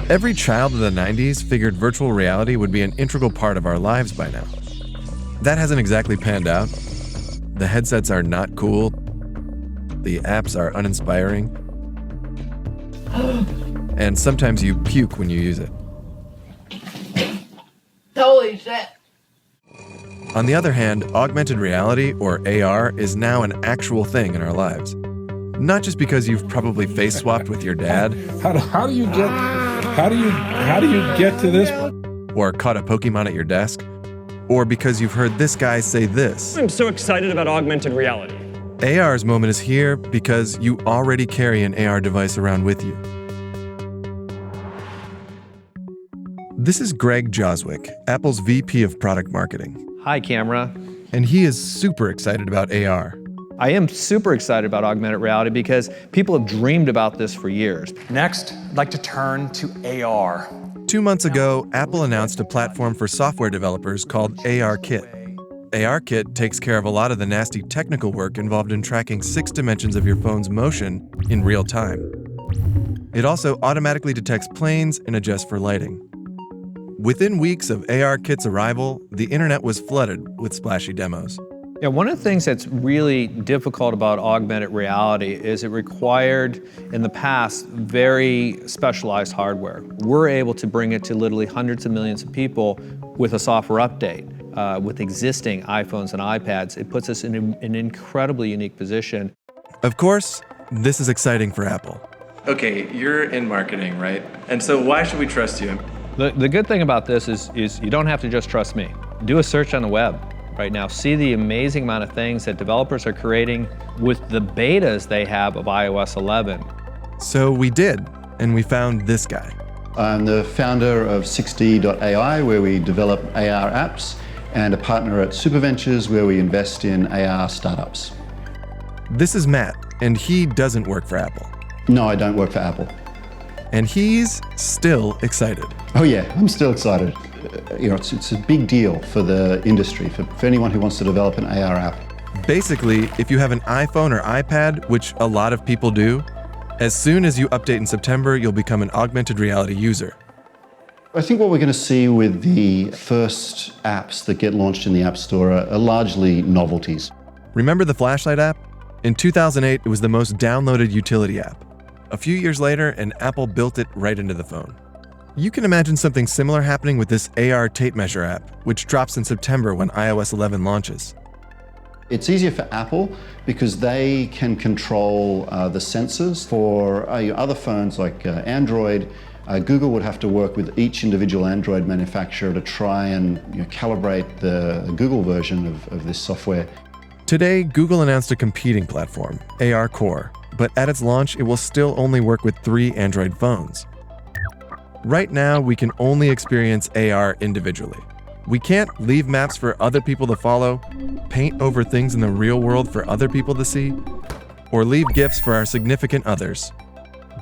Every child of the 90s figured virtual reality would be an integral part of our lives by now. That hasn't exactly panned out. The headsets are not cool. The apps are uninspiring. And sometimes you puke when you use it. Holy shit. On the other hand, augmented reality, or AR, is now an actual thing in our lives. Not just because you've probably face swapped with your dad. How do you get to this one? Or caught a Pokemon at your desk. Or because you've heard this guy say this. I'm so excited about augmented reality. AR's moment is here because you already carry an AR device around with you. This is Greg Joswiak, Apple's VP of Product Marketing. Hi, camera. And he is super excited about AR. I am super excited about augmented reality because people have dreamed about this for years. Next, I'd like to turn to AR. 2 months ago, Apple announced a platform for software developers called ARKit. ARKit takes care of a lot of the nasty technical work involved in tracking 6 dimensions of your phone's motion in real time. It also automatically detects planes and adjusts for lighting. Within weeks of ARKit's arrival, the internet was flooded with splashy demos. Yeah, one of the things that's really difficult about augmented reality is it required, in the past, very specialized hardware. We're able to bring it to literally hundreds of millions of people with a software update. With existing iPhones and iPads, it puts us in an incredibly unique position. Of course, this is exciting for Apple. Okay, you're in marketing, right? And so why should we trust you? The good thing about this is you don't have to just trust me. Do a search on the web right now. See the amazing amount of things that developers are creating with the betas they have of iOS 11. So we did, and we found this guy. I'm the founder of 6D.ai, where we develop AR apps, and a partner at Superventures, where we invest in AR startups. This is Matt, and he doesn't work for Apple. No, I don't work for Apple. And he's still excited. Oh yeah, I'm still excited. It's a big deal for the industry, for anyone who wants to develop an AR app. Basically, if you have an iPhone or iPad, which a lot of people do, as soon as you update in September, you'll become an augmented reality user. I think what we're going to see with the first apps that get launched in the App Store are largely novelties. Remember the flashlight app? In 2008, it was the most downloaded utility app. A few years later, and Apple built it right into the phone. You can imagine something similar happening with this AR tape measure app, which drops in September when iOS 11 launches. It's easier for Apple because they can control the sensors. For other phones like Android, Google would have to work with each individual Android manufacturer to try and calibrate the Google version of this software. Today, Google announced a competing platform, AR Core, but at its launch, it will still only work with 3 Android phones. Right now, we can only experience AR individually. We can't leave maps for other people to follow, paint over things in the real world for other people to see, or leave gifts for our significant others.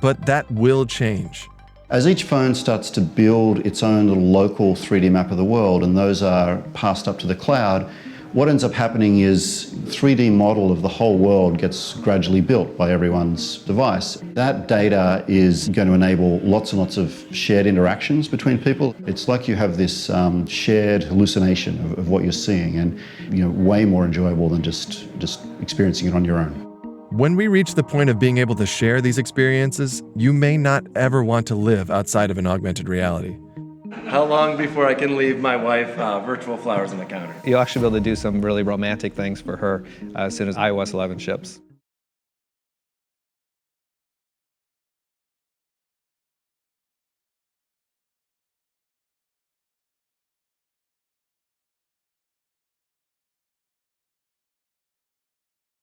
But that will change. As each phone starts to build its own little local 3D map of the world, and those are passed up to the cloud, what ends up happening is 3D model of the whole world gets gradually built by everyone's device. That data is going to enable lots and lots of shared interactions between people. It's like you have this shared hallucination of what you're seeing, and way more enjoyable than just experiencing it on your own. When we reach the point of being able to share these experiences, you may not ever want to live outside of an augmented reality. How long before I can leave my wife virtual flowers on the counter? You'll actually be able to do some really romantic things for her as soon as iOS 11 ships.